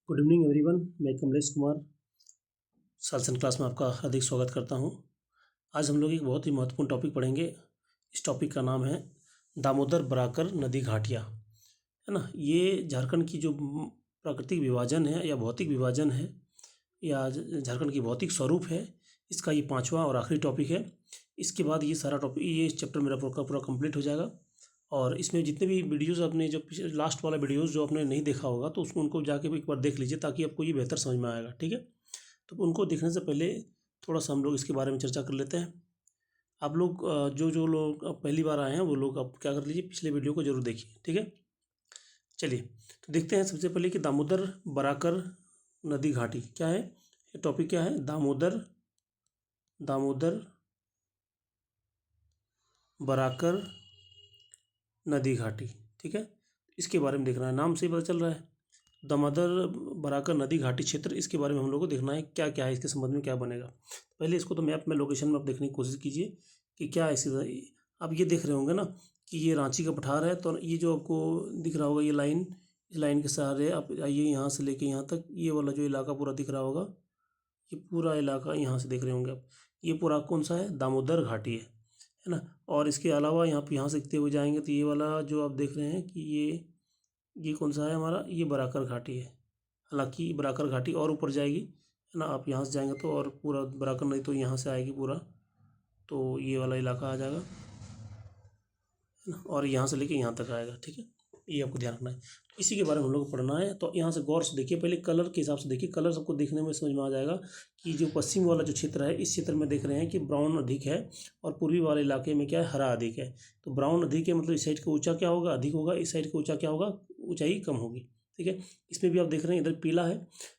Good evening everyone. मैं Kamlesh Kumar सालसन class में आपका हार्दिक स्वागत करता हूं। आज हम लोग एक बहुत ही महत्वपूर्ण टॉपिक पढ़ेंगे। इस टॉपिक का नाम है दामोदर बराकर नदी घाटियाँ, है ना। ये झारखंड की जो प्राकृतिक विभाजन है या भौतिक विभाजन है या झारखंड की भौतिक स्वरूप है, इसका ये 5वां और आखिरी टॉपिक है। इसके बाद ये सारा टॉपिक, ये चैप्टर मेरा पूरा कंप्लीट हो जाएगा। और इसमें जितने भी वीडियोस आपने जो लास्ट वाला वीडियोस जो आपने नहीं देखा होगा तो उसको उनको जाके एक बार देख लीजिए, ताकि आपको ये बेहतर समझ में आएगा। ठीक है, तो उनको देखने से पहले थोड़ा सा हम लोग इसके बारे में चर्चा कर लेते हैं। आप लोग जो जो लोग अब पहली बार आए हैं वो लोग अब क्या कर लीजिए, पिछले वीडियो को जरूर देखिए। ठीक है, चलिए तो देखते हैं सबसे पहले कि दामोदर बराकर नदी घाटी क्या है। ये टॉपिक क्या है? दामोदर बराकर नदी घाटी। ठीक है, इसके बारे में देखना है, नाम से ही पता चल रहा है दामोदर बराकर नदी घाटी क्षेत्र। इसके बारे में हम लोग को देखना है क्या क्या है, इसके संबंध में क्या बनेगा। पहले इसको तो मैप में लोकेशन में आप देखने की कोशिश कीजिए कि क्या ऐसी। आप ये देख रहे होंगे ना कि ये रांची का पठार है, तो ये जो आपको दिख रहा होगा ये लाइन, इस लाइन के सहारे आप आइए यहाँ से लेके यहाँ तक, ये वाला जो इलाका पूरा दिख रहा होगा, ये पूरा इलाका यहाँ से देख रहे होंगे आप, ये पूरा कौन सा है? दामोदर घाटी है ना। और इसके अलावा यहाँ पे यहाँ से देखते हुए जाएंगे तो ये वाला जो आप देख रहे हैं कि ये कौन सा है हमारा? ये बराकर घाटी है। हालांकि बराकर घाटी और ऊपर जाएगी, है ना। आप यहाँ से जाएंगे तो और पूरा बराकर नदी तो यहाँ से आएगी पूरा, तो ये वाला इलाका आ जाएगा, है ना। और यहाँ से लेके यहाँ तक आएगा। ठीक है, ये आपको ध्यान रखना है। तो इसी के बारे में हम लोग को पढ़ना है। तो यहाँ से गौर से देखिए, पहले कलर के हिसाब से देखिए, कलर सबको देखने में समझ में आ जाएगा कि जो पश्चिम वाला जो क्षेत्र है, इस क्षेत्र में देख रहे हैं कि ब्राउन अधिक है, और पूर्वी वाले इलाके में क्या है? हरा अधिक है। तो ब्राउन अधिक है मतलब इस साइड का ऊंचा क्या होगा? अधिक होगा। इस साइड का ऊंचा क्या होगा? ऊंचाई कम होगी। ठीक है, इसमें भी आप देख रहे हैं इधर पीला है,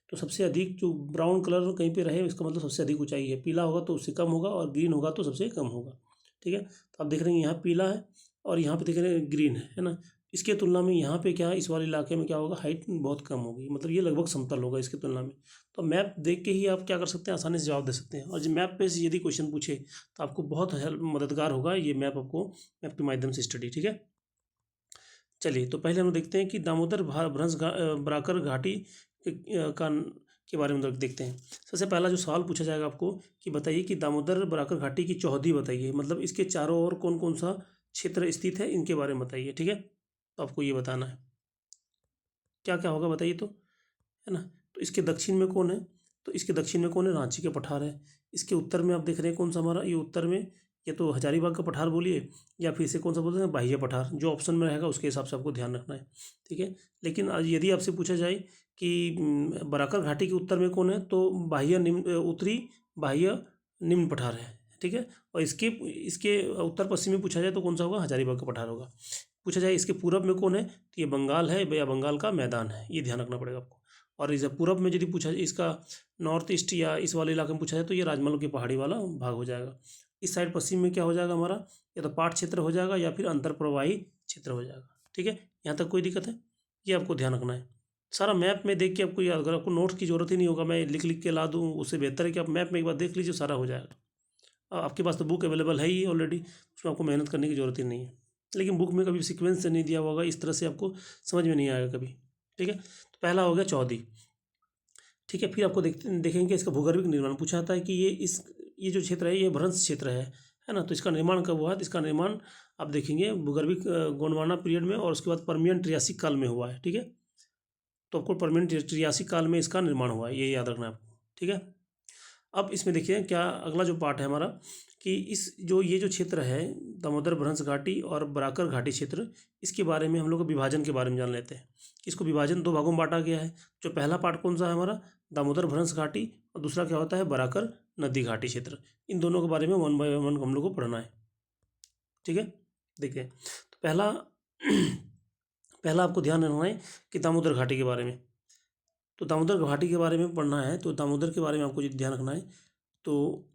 तो सबसे अधिक जो ब्राउन कलर कहीं पे रहे इसका मतलब सबसे अधिक ऊंचाई है। पीला होगा तो उससे कम होगा, और ग्रीन होगा तो सबसे कम होगा। ठीक है, तो आप देख रहे हैं यहाँ पीला है और यहाँ पे देख रहे हैं ग्रीन है ना। इसके तुलना में यहाँ पे क्या है, इस वाले इलाके में क्या होगा? हाइट बहुत कम होगी, मतलब ये लगभग समतल होगा इसकी तुलना में। तो मैप देख के ही आप क्या कर सकते हैं? आसानी से जवाब दे सकते हैं। और जो मैप पे से यदि क्वेश्चन पूछे तो आपको बहुत हेल्प मददगार होगा ये मैप, आपको मैप के माध्यम से स्टडी। ठीक है, चलिए तो पहले हम देखते हैं कि दामोदर बराकर घाटी का के बारे में देखते हैं। सबसे पहला जो सवाल पूछा जाएगा आपको कि बताइए कि दामोदर बराकर घाटी की चौहदी बताइए, मतलब इसके चारों ओर कौन कौन सा क्षेत्र स्थित है, इनके बारे में बताइए। ठीक है, तो आपको ये बताना है क्या क्या होगा, बताइए तो, है ना। तो इसके दक्षिण में कौन है? तो इसके दक्षिण में कौन है? रांची के पठार है। इसके उत्तर में आप देख रहे हैं कौन सा हमारा? ये उत्तर में या तो हजारीबाग का पठार बोलिए, या फिर इसे कौन सा बोलते हैं? बाह्य पठार। जो ऑप्शन में रहेगा उसके हिसाब से आपको ध्यान रखना है। ठीक है, लेकिन आज यदि आपसे पूछा जाए कि बराकर घाटी के उत्तर में कौन है, तो बाह्य निम्न उत्तरी बाह्य निम्न पठार है। ठीक है, और इसके इसके उत्तर पश्चिम में पूछा जाए तो कौन सा होगा? हजारीबाग का पठार होगा। पूछा जाए इसके पूरब में कौन है, तो ये बंगाल है या बंगाल का मैदान है, ये ध्यान रखना पड़ेगा आपको। और इस पूरब में यदि पूछा जाए इसका नॉर्थ ईस्ट या इस वाले इलाके में पूछा जाए तो ये राजमहल की पहाड़ी वाला भाग हो जाएगा। इस साइड पश्चिम में क्या हो जाएगा हमारा? या तो पाट क्षेत्र हो जाएगा या फिर अंतर प्रवाही क्षेत्र हो जाएगा। ठीक है, यहाँ तक कोई दिक्कत है? ये आपको ध्यान रखना है। सारा मैप में देख के आपको याद, अगर आपको नोट्स की जरूरत ही नहीं होगा, मैं लिख लिख के ला दूँ, उससे बेहतर है कि आप मैप में एक बार देख लीजिए, सारा हो जाएगा। आपके पास तो बुक अवेलेबल है ही ऑलरेडी, उसमें आपको मेहनत करने की जरूरत ही नहीं है। लेकिन बुक में कभी सीक्वेंस से नहीं दिया होगा, इस तरह से आपको समझ में नहीं आएगा कभी। ठीक है, तो पहला हो गया चौहदी। ठीक है, फिर आपको देखेंगे इसका भूगर्भिक निर्माण पूछा जाता है कि ये जो क्षेत्र है ये भ्रंश क्षेत्र है ना। तो इसका निर्माण कब हुआ है? तो इसका निर्माण आप देखेंगे भूगर्भिक गोंडवाना पीरियड में, और उसके बाद परमियन ट्रियासिक काल में हुआ है। ठीक है, तो आपको परमियन ट्रियासिक काल में इसका निर्माण हुआ है, ये याद रखना है आपको। ठीक है, अब इसमें देखिए क्या अगला जो पार्ट है हमारा, कि ये जो क्षेत्र है दामोदर भ्रंश घाटी और बराकर घाटी क्षेत्र, इसके बारे में हम लोग विभाजन के बारे में जान लेते हैं। इसको विभाजन 2 भागों में बांटा गया है। जो पहला पार्ट कौन सा है हमारा? दामोदर भ्रंश घाटी, और दूसरा क्या होता है? बराकर नदी घाटी क्षेत्र। इन दोनों के बारे में 1 बाय 1 हम लोग को पढ़ना है। ठीक है, देखिए तो पहला पहला आपको ध्यान रखना है कि दामोदर घाटी के बारे में। तो दामोदर घाटी के बारे में पढ़ना है, तो दामोदर के बारे में आपको ध्यान रखना है। तो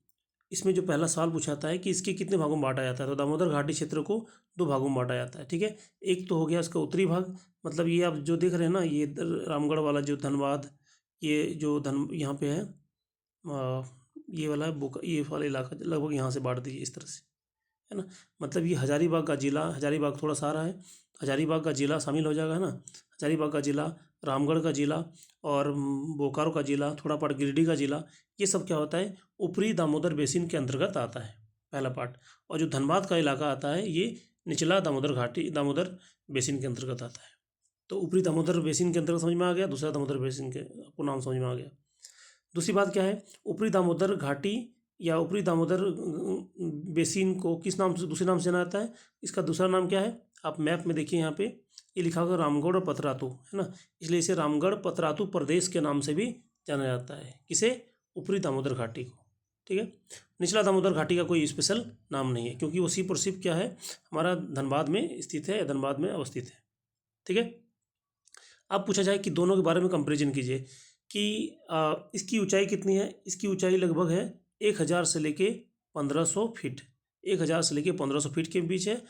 इसमें जो पहला सवाल पूछा जाता है कि इसके कितने भागों में बांटा जाता है, तो दामोदर घाटी क्षेत्र को 2 भागों में बांटा जाता है। ठीक है, एक तो हो गया इसका उत्तरी भाग, मतलब ये आप जो देख रहे हैं ना, ये रामगढ़ वाला जो धनबाद, ये जो यहाँ पे है, ये वाला ये वाला इलाका लगभग यहाँ से बांट दीजिए इस तरह से, है ना। मतलब ये हजारीबाग का जिला, हजारीबाग थोड़ा सा आ रहा है, हजारीबाग का जिला शामिल हो जाएगा, है ना। हजारीबाग का जिला रामगढ़ का ज़िला और बोकारो का ज़िला, थोड़ा पार्ट गिरिडीह का ज़िला, ये सब क्या होता है, ऊपरी दामोदर बेसिन के अंतर्गत आता है, पहला पार्ट। और जो धनबाद का इलाका आता है ये निचला दामोदर घाटी, दामोदर बेसिन के अंतर्गत आता है। तो ऊपरी दामोदर बेसिन के अंतर्गत समझ में आ गया, दूसरा दामोदर बेसिन के आपको नाम समझ में आ गया। दूसरी बात क्या है, ऊपरी दामोदर घाटी या ऊपरी दामोदर बेसिन को किस नाम से, दूसरे नाम से जाना जाता है, इसका दूसरा नाम क्या है, आप मैप में देखिए यहाँ पे ये लिखा होगा रामगढ़ और पतरातू, है ना, इसलिए इसे रामगढ़ पतरातू प्रदेश के नाम से भी जाना जाता है। किसे, ऊपरी दामोदर घाटी को, ठीक है। निचला दामोदर घाटी का कोई स्पेशल नाम नहीं है, क्योंकि वो सिर्फ और सिर्फ क्या है, हमारा धनबाद में स्थित है या धनबाद में अवस्थित है, ठीक है। अब पूछा जाए कि दोनों के बारे में कंपेरिजन कीजिए कि इसकी ऊंचाई कितनी है, इसकी ऊंचाई लगभग है 1000 से लेके 1500 फीट, 1000 से लेके 1500 फीट के बीच है,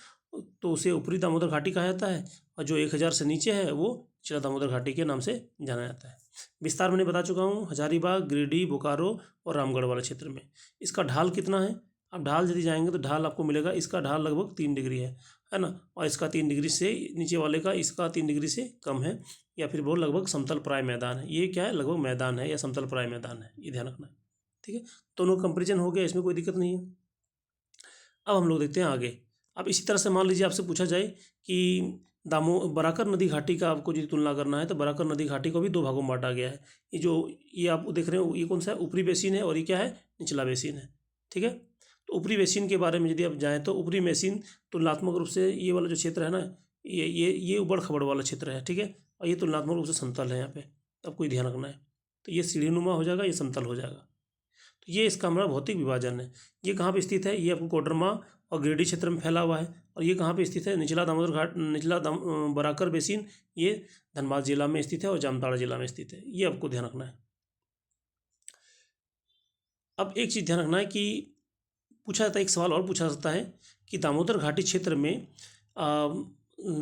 तो उसे ऊपरी दामोदर घाटी कहा जाता है। और जो 1000 से नीचे है वो निचला दामोदर घाटी के नाम से जाना जाता है। विस्तार मैंने बता चुका हूँ, हजारीबाग, गिरिडीह, बोकारो और रामगढ़ वाले क्षेत्र में। इसका ढाल कितना है, आप ढाल यदि जाएंगे तो ढाल आपको मिलेगा, इसका ढाल लगभग 3 डिग्री है ना, और इसका 3 डिग्री से नीचे वाले का, इसका 3 डिग्री से कम है, या फिर वो लगभग समतल प्राय मैदान है। ये क्या है, लगभग मैदान है या समतल प्राय मैदान है, ये ध्यान रखना है, ठीक है। दोनों कंपेरिजन हो गया, इसमें कोई दिक्कत नहीं है। अब हम लोग देखते हैं आगे। अब इसी तरह से मान लीजिए आपसे पूछा जाए कि बराकर नदी घाटी का आपको यदि तुलना करना है, तो बराकर नदी घाटी को भी 2 भागों में बांटा गया है। ये आप देख रहे हो, ये कौन सा है, ऊपरी बेसिन है, और ये क्या है, निचला बेसिन है, ठीक है। तो ऊपरी बेसिन के बारे में यदि आप जाएँ तो ऊपरी बेसिन तुलनात्मक रूप से ये वाला जो क्षेत्र है ना, ये उबड़ खबड़ वाला क्षेत्र है, ठीक है, और ये तुलनात्मक रूप से समतल है यहाँ पे, तो आपको ध्यान रखना है। तो ये सीढ़ीनुमा हो जाएगा, ये समतल हो जाएगा। तो ये इसका हमारा भौतिक विभाजन है। ये कहाँ पे स्थित है, ये आपको कोडरमा और गिरिडीह क्षेत्र में फैला हुआ है। और ये कहाँ पे स्थित है, निचला दामोदर घाट, बराकर बेसिन, ये धनबाद जिला में स्थित है और जामताड़ा जिला में स्थित है, ये आपको ध्यान रखना है। अब एक चीज़ ध्यान रखना है कि पूछा जाता है, एक सवाल और पूछा जाता है कि दामोदर घाटी क्षेत्र में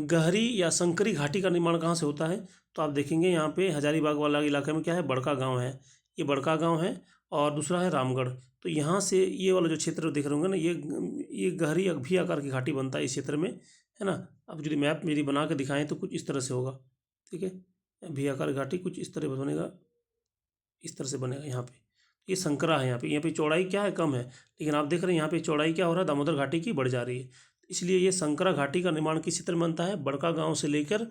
गहरी या संकरी घाटी का निर्माण कहाँ से होता है। तो आप देखेंगे यहाँ पे हजारीबाग वाला इलाके में क्या है, बड़का गांव है, ये बड़का गांव है, और दूसरा है रामगढ़। तो यहाँ से ये वाला जो क्षेत्र देख रहे होंगे ना, ये गहरी भी आकार की घाटी बनता है इस क्षेत्र में, है ना। अब यदि मैप मेरी बना के दिखाएं तो कुछ इस तरह से होगा, ठीक है। भी आकार घाटी कुछ इस तरह बनेगा, इस तरह से बनेगा। यहाँ पे ये संकरा है, यहाँ पे चौड़ाई क्या है, कम है, लेकिन आप देख रहे हैं यहाँ पे चौड़ाई क्या हो रहा है, दामोदर घाटी की बढ़ जा रही है। इसलिए ये संकरा घाटी का निर्माण किस क्षेत्र में बनता है, बड़का गांव से लेकर,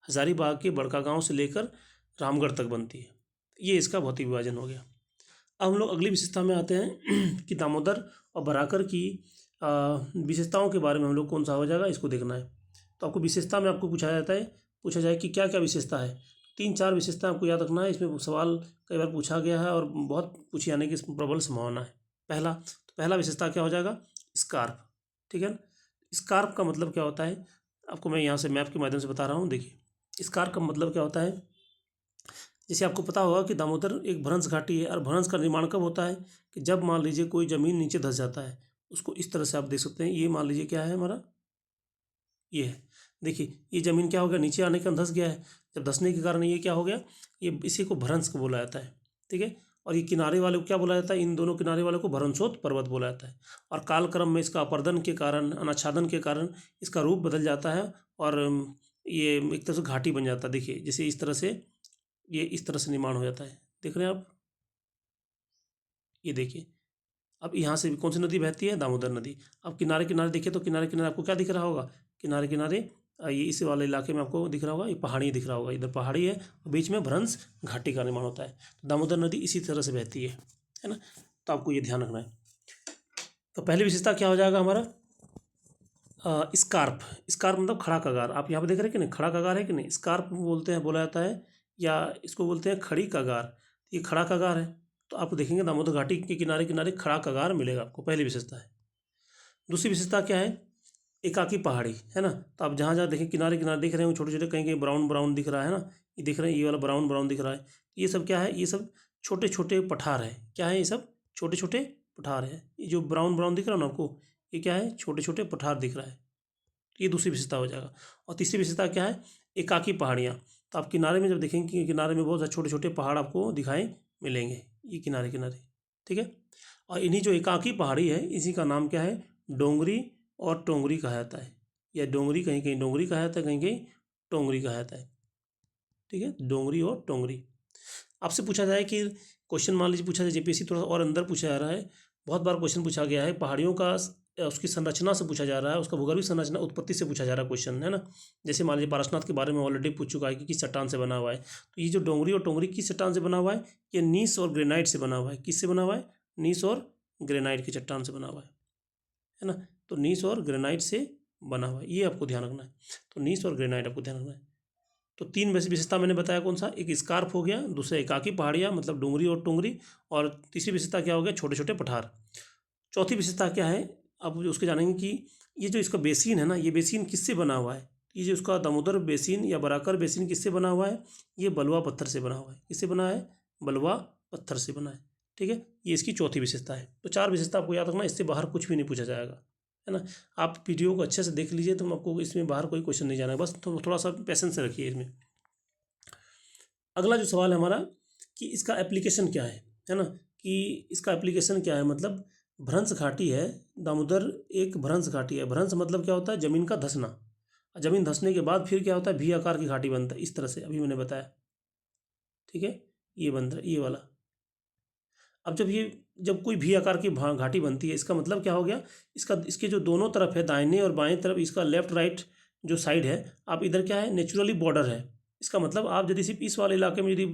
हजारीबाग के बड़का गांव से लेकर रामगढ़ तक बनती है। ये इसका भौतिक विभाजन हो गया। अब हम लोग अगली विशेषता में आते हैं कि दामोदर और बराकर की विशेषताओं के बारे में हम लोग कौन सा हो जाएगा, इसको देखना है। तो आपको विशेषता में आपको पूछा जाए कि क्या क्या विशेषता है। 3-4 विशेषता आपको याद रखना है, इसमें सवाल कई बार पूछा गया है और बहुत पूछे जाने की प्रबल संभावना है। पहला विशेषता क्या हो जाएगा, स्कार्प, ठीक है। स्कार्प का मतलब क्या होता है, आपको मैं यहाँ से मैप के माध्यम से बता रहा हूँ। देखिए स्कार्प का मतलब क्या होता है, जैसे आपको पता होगा कि दामोदर एक भ्रंश घाटी है, और भ्रंश का निर्माण कब होता है कि जब मान लीजिए कोई ज़मीन नीचे धंस जाता है। उसको इस तरह से आप देख सकते हैं, ये मान लीजिए क्या है हमारा, ये है, देखिए ये ज़मीन क्या हो गया, नीचे आने का धंस गया है। जब धंसने के कारण ये क्या हो गया, ये इसी को भ्रंश को बोला जाता है, ठीक है। और ये किनारे वाले को क्या बोला जाता है, इन दोनों किनारे वाले को भ्रंशोत पर्वत बोला जाता है। और कालक्रम में इसका अपर्दन के कारण, अनाच्छादन के कारण इसका रूप बदल जाता है, और ये एक तरह से घाटी बन जाता है। देखिए जैसे इस तरह से, ये इस तरह से निर्माण हो जाता है, देख रहे हैं आप, ये देखिए। अब यहाँ से कौन सी नदी बहती है, दामोदर नदी। अब किनारे किनारे देखिए, तो किनारे किनारे आपको क्या दिख रहा होगा, किनारे किनारे ये इस वाले इलाके में आपको दिख रहा होगा, ये पहाड़ी दिख रहा होगा, इधर पहाड़ी है, बीच में भ्रंश घाटी का निर्माण होता है। तो दामोदर नदी इसी तरह से बहती है ना। तो आपको ये ध्यान रखना है। तो पहली विशेषता क्या हो जाएगा हमारा, स्कार्प। स्कार्प मतलब खड़ा कगार। आप यहाँ पे देख रहे हैं कि नहीं, खड़ा कगार है कि नहीं, स्कार्प बोलते हैं, बोला जाता है, या इसको बोलते हैं खड़ी कगार। ये खड़ा कगार है। तो आप देखेंगे दामोदर घाटी के किनारे किनारे खड़ा कगार मिलेगा आपको, पहली विशेषता है। दूसरी विशेषता क्या है, एकाकी पहाड़ी, है ना। तो आप जहाँ जहाँ देखें किनारे किनारे दिख रहे हो छोटे छोटे, कहीं कहीं ब्राउन ब्राउन दिख रहा है ना, ये दिख रहे हैं, ये वाला ब्राउन ब्राउन दिख रहा है। ये सब क्या है, ये सब छोटे छोटे पठार है। क्या है, ये सब छोटे छोटे पठार है। ये जो ब्राउन ब्राउन दिख रहा है ना आपको, ये क्या है, छोटे छोटे पठार दिख रहा है। ये दूसरी विशेषता हो जाएगा। और तीसरी विशेषता क्या है, एकाकी पहाड़ियाँ। तो आप किनारे में जब देखेंगे कि किनारे में बहुत सारे छोटे छोटे पहाड़ आपको दिखाई मिलेंगे, ये किनारे किनारे, ठीक है। और इन्हीं जो एकाकी पहाड़ी है, इसी का नाम क्या है, डोंगरी और टोंगरी कहा जाता है। या डोंगरी, कहीं कहीं डोंगरी कहा जाता है, कहीं कहीं टोंगरी कहा जाता है, ठीक है, डोंगरी और टोंगरी। आपसे पूछा जाए कि क्वेश्चन मान लीजिए पूछा जाए, जेपीएससी थोड़ा और अंदर पूछा जा रहा है, बहुत बार क्वेश्चन पूछा गया है पहाड़ियों का उसकी संरचना से पूछा जा रहा है, उसका भूगर्भीय संरचना उत्पत्ति से पूछा जा रहा है क्वेश्चन, है ना। जैसे मान लीजिए पारसनाथ के बारे में ऑलरेडी पूछ चुका है कि किस चट्टान से बना हुआ है, तो ये जो डोंगरी और टोंगरी किस चट्टान से बना हुआ है, ये नीस और ग्रेनाइट से बना हुआ है। किससे बना हुआ है? नीस और ग्रेनाइट की चट्टान से बना हुआ है ना। तो नीस और ग्रेनाइट से बना हुआ है, ये आपको ध्यान रखना है। तो नीस और ग्रेनाइट आपको ध्यान रखना है। तो तीन विशेषता मैंने बताया, कौन सा? एक स्कार्फ हो गया, दूसरा एकाकी पहाड़ियाँ मतलब डोंगरी और टोंगरी, और तीसरी विशेषता क्या हो गया? छोटे छोटे पठार। चौथी विशेषता क्या है? आप उसके जानेंगे कि ये जो इसका बेसिन है ना, ये बेसिन किससे बना हुआ है? ये जो उसका दामोदर बेसिन या बराकर बेसिन किससे बना हुआ है? ये बलुआ पत्थर से बना हुआ है। किससे बना है? बलुआ पत्थर से बना है। ठीक है, ये इसकी चौथी विशेषता है। तो चार विशेषता आपको याद रखना, इससे बाहर कुछ भी नहीं पूछा जाएगा, है ना। आप वीडियो को अच्छे से देख लीजिए, तो आपको इसमें बाहर कोई क्वेश्चन नहीं जाना है, बस थोड़ा सा पैसेंस से रखिए इसमें। अगला जो सवाल है हमारा कि इसका एप्लीकेशन क्या है ना, कि इसका एप्लीकेशन क्या है, मतलब भ्रंश घाटी है, दामोदर एक भ्रंश घाटी है। भ्रंश मतलब क्या होता है? ज़मीन का धंसना। ज़मीन धंसने के बाद फिर क्या होता है? वी आकार की घाटी बनता है, इस तरह से अभी मैंने बताया। ठीक है, ये बन रहा है, ये वाला। अब जब कोई वी आकार की घाटी बनती है, इसका मतलब क्या हो गया? इसके जो दोनों तरफ है, दाहिने और बाएं तरफ, इसका लेफ्ट राइट जो साइड है, आप इधर क्या है? नेचुरली बॉर्डर है। इसका मतलब आप यदि सिर्फ इस वाले इलाके में यदि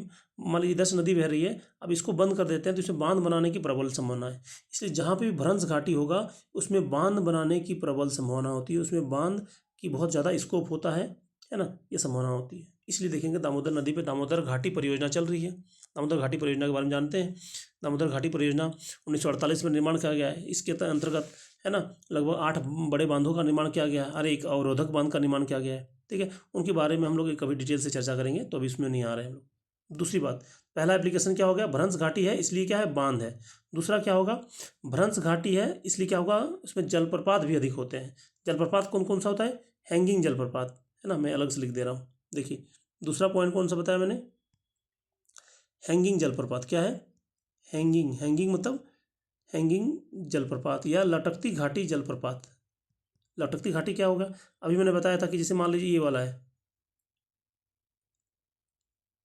मान लीजिए 10 नदी बह रही है, अब इसको बंद कर देते हैं तो इसमें बांध बनाने की प्रबल संभावना है। इसलिए जहाँ पे भी भ्रंश घाटी होगा उसमें बांध बनाने की प्रबल संभावना होती है, उसमें बांध की बहुत ज़्यादा स्कोप होता है ना, ये संभावना होती है। इसलिए देखेंगे दामोदर नदी पे दामोदर घाटी परियोजना चल रही है। दामोदर घाटी परियोजना के बारे में जानते हैं। दामोदर घाटी परियोजना 1948 में निर्माण किया गया है। इसके अंतर्गत, है ना, लगभग 8 बड़े बांधों का निर्माण किया गया है और एक अवरोधक बांध का निर्माण किया गया है। ठीक है, उनके बारे में हम लोग कभी डिटेल से चर्चा करेंगे, तो अभी इसमें नहीं आ रहे हैं हम लोग। दूसरी बात, पहला एप्लीकेशन क्या हो गया? भ्रंश घाटी है इसलिए क्या है? बांध है। दूसरा क्या होगा? भ्रंश घाटी है इसलिए क्या होगा? उसमें जलप्रपात भी अधिक होते हैं। जलप्रपात कौन कौन सा होता है? हैंगिंग जलप्रपात, है ना, मैं अलग से लिख दे रहा हूँ। देखिए दूसरा पॉइंट कौन सा बताया मैंने? हैंगिंग जलप्रपात। क्या है? हैंगिंग। हैंगिंग मतलब हैंगिंग जलप्रपात या लटकती घाटी जलप्रपात। लटकती घाटी क्या होगा? अभी मैंने बताया था कि जैसे मान लीजिए ये वाला है,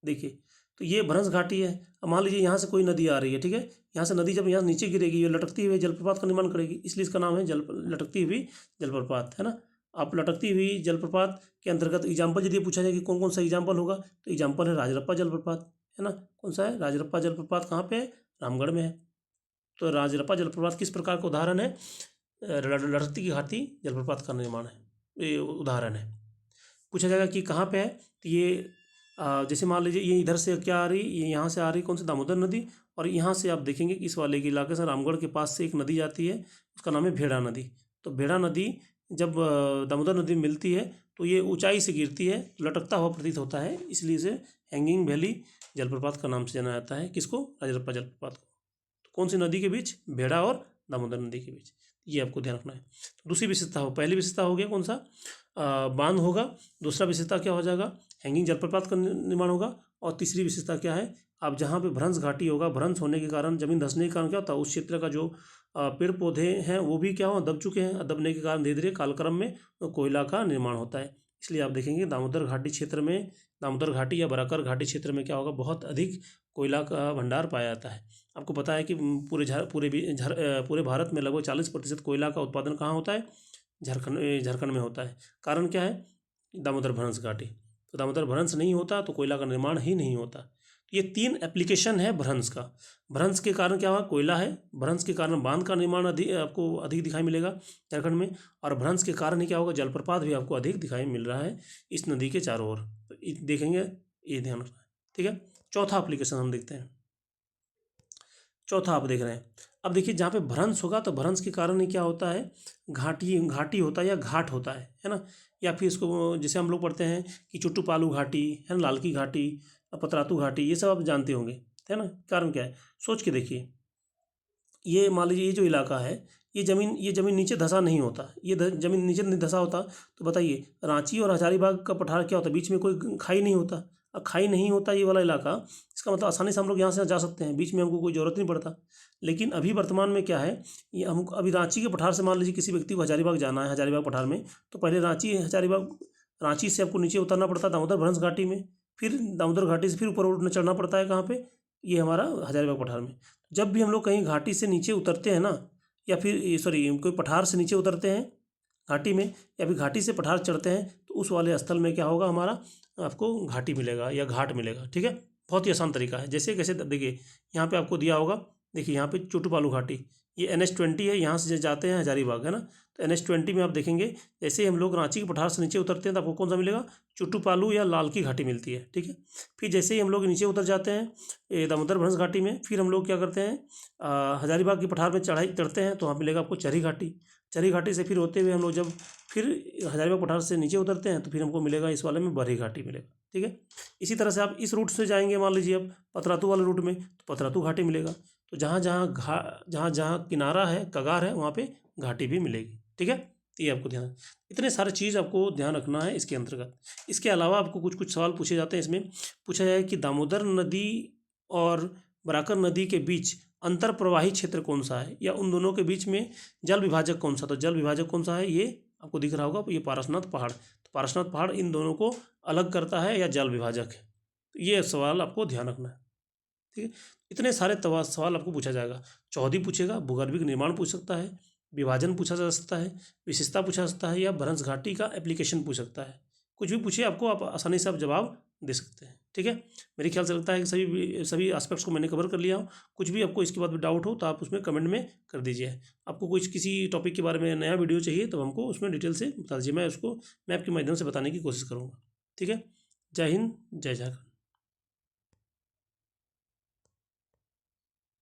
देखिए, तो ये भ्रंश घाटी है। अब मान लीजिए यहाँ से कोई नदी आ रही है, ठीक है, यहाँ से नदी जब यहाँ नीचे गिरेगी, ये लटकती हुई जलप्रपात का निर्माण करेगी, इसलिए इसका नाम है लटकती हुई जलप्रपात, है ना। आप लटकती हुई जलप्रपात के अंतर्गत एग्जाम्पल यदि पूछा जाए कि कौन कौन सा एग्जाम्पल होगा, तो एग्जाम्पल है राजरप्पा जलप्रपात, है ना। कौन सा है? राजरप्पा जलप्रपात। कहाँ पे है? रामगढ़ में है। तो राजरप्पा जलप्रपात किस प्रकार का उदाहरण है? लटकती की घाटी जलप्रपात का निर्माण है, ये उदाहरण है। पूछा जाएगा कि कहाँ पे है, तो ये जैसे मान लीजिए ये इधर से क्या आ रही, ये यहाँ से आ रही, कौन सी? दामोदर नदी। और यहाँ से आप देखेंगे कि इस वाले के इलाके से रामगढ़ के पास से एक नदी जाती है, उसका नाम है भेड़ा नदी। तो भेड़ा नदी जब दामोदर नदी में मिलती है तो ये ऊंचाई से गिरती है, लटकता हुआ प्रतीत होता है, इसलिए इसे हैंगिंग वैली जलप्रपात का नाम से जाना जाता है। किसको? राजरप्पा जलप्रपात को। तो कौन सी नदी के बीच? भेड़ा और दामोदर नदी के बीच, ये आपको ध्यान रखना है। तो दूसरी विशेषता हो, पहली विशेषता हो गया कौन सा? बांध होगा। दूसरा विशेषता क्या हो जाएगा? हैंगिंग जलप्रपात का निर्माण होगा। और तीसरी विशेषता क्या है? अब जहाँ पे भ्रंश घाटी होगा, भ्रंश होने के कारण, जमीन धंसने के कारण क्या होता है? उस क्षेत्र का जो पेड़ पौधे हैं वो भी क्या हो? दब चुके हैं। दबने के कारण धीरे धीरे कालक्रम में कोयला का निर्माण होता है। इसलिए आप देखेंगे दामोदर घाटी क्षेत्र में, दामोदर घाटी या बराकर घाटी क्षेत्र में क्या होगा? बहुत अधिक कोयला का भंडार पाया जाता है। आपको पता है कि पूरे भारत में लगभग 40% कोयला का उत्पादन कहाँ होता है? झारखंड में होता है। कारण क्या है? दामोदर भ्रंश घाटी। तो दामोदर भ्रंश नहीं होता तो कोयला का निर्माण ही नहीं होता। ये तीन एप्लीकेशन है भ्रंश का। भ्रंश के कारण क्या हुआ? कोयला है। भ्रंश के कारण बांध का निर्माण आपको अधिक दिखाई मिलेगा झारखंड में। और भ्रंश के कारण ही क्या होगा? जलप्रपात भी आपको अधिक दिखाई मिल रहा है इस नदी के चारों ओर। तो देखेंगे, ये ध्यान रखना है, ठीक है। चौथा एप्लीकेशन हम देखते हैं। चौथा आप देख रहे हैं, अब देखिए जहाँ पे भ्रंश होगा तो भ्रंश के कारण ही क्या होता है? घाटी होता है या घाट होता है ना। या फिर इसको जैसे हम लोग पढ़ते हैं कि चुट्टूपालू घाटी, है ना, लालकी घाटी, पतरातू घाटी, ये सब आप जानते होंगे, है ना। कारण क्या है? सोच के देखिए, ये मान लीजिए ये जो इलाका है, ये ज़मीन नीचे धंसा नहीं होता, ज़मीन नीचे नहीं धंसा होता, तो बताइए रांची और हजारीबाग का पठार क्या होता? बीच में कोई खाई नहीं होता। अब खाई नहीं होता ये वाला इलाका, इसका मतलब आसानी से हम लोग यहाँ से जा सकते हैं, बीच में हमको कोई ज़रूरत नहीं पड़ता। लेकिन अभी वर्तमान में क्या है, ये हमको अभी रांची के पठार से मान लीजिए किसी व्यक्ति को हजारीबाग जाना है, हजारीबाग पठार में, तो पहले रांची से आपको नीचे उतरना पड़ता दामोदर भ्रंश घाटी में, फिर दामोदर घाटी से फिर ऊपर उठना चढ़ना पड़ता है, कहाँ पे, ये हमारा हजारीबाग पठार में। जब भी हम लोग कहीं घाटी से नीचे उतरते हैं ना, या फिर सॉरी कोई पठार से नीचे उतरते हैं घाटी में, या फिर घाटी से पठार चढ़ते हैं, तो उस वाले स्थल में क्या होगा, हमारा आपको घाटी मिलेगा या घाट मिलेगा। ठीक है, बहुत ही आसान तरीका है। जैसे कैसे, देखिए यहाँ पे आपको दिया होगा, देखिए यहाँ पे चोटूपालू घाटी, ये NH20 है, यहाँ से जाते हैं हजारीबाग, है ना। तो NH20 में आप देखेंगे, जैसे ही हम लोग रांची के पठार से नीचे उतरते हैं तो आपको कौन सा मिलेगा, चोटूपालू या लाल की घाटी मिलती है। ठीक है, फिर जैसे ही हम लोग नीचे उतर जाते हैं दामोदर भंस घाटी में, फिर हम लोग क्या करते हैं, हजारीबाग की पठार में चढ़ाई चढ़ते हैं, तो वहाँ मिलेगा आपको चरही घाटी। चरही घाटी से फिर होते हुए हम लोग जब फिर हजारीबाग पठार से नीचे उतरते हैं, तो फिर हमको मिलेगा इस वाले में बरही घाटी मिलेगा। ठीक है, इसी तरह से आप इस रूट से जाएंगे, मान लीजिए आप पतरातू वाले रूट में, तो पतरातू घाटी मिलेगा। तो जहाँ जहाँ किनारा है, कगार है, वहाँ पे घाटी भी मिलेगी। ठीक है, तो ये आपको ध्यान, इतने सारे चीज़ आपको ध्यान रखना है इसके अंतर्गत। इसके अलावा आपको कुछ कुछ सवाल पूछे जाते हैं। इसमें पूछा जाए कि दामोदर नदी और बराकर नदी के बीच अंतर प्रवाही क्षेत्र कौन सा है, या उन दोनों के बीच में जल विभाजक कौन सा। तो जल विभाजक कौन सा है, ये आपको दिख रहा होगा, ये पारसनाथ पहाड़। तो पारसनाथ पहाड़ इन दोनों को अलग करता है या जल विभाजक है। तो ये सवाल आपको ध्यान रखना है। ठीक है, इतने सारे सवाल आपको पूछा जाएगा। चौहदी पूछेगा, भूगर्भिक निर्माण पूछ सकता है, विभाजन पूछा जा सकता है, विशेषता पूछा सकता है, या भ्रंश घाटी का एप्लीकेशन पूछ सकता है। कुछ भी पूछिए आपको, आप आसानी से आप जवाब दे सकते हैं। ठीक है, मेरे ख्याल से लगता है कि सभी एस्पेक्ट्स को मैंने कवर कर लिया हूँ। कुछ भी आपको इसके बाद भी डाउट हो तो आप उसमें कमेंट में कर दीजिए। आपको कुछ किसी टॉपिक के बारे में नया वीडियो चाहिए तो हमको उसमें डिटेल से बता दीजिए, मैं आपके माध्यम से बताने की कोशिश करूँगा। ठीक है, जय हिंद, जय झारखंड।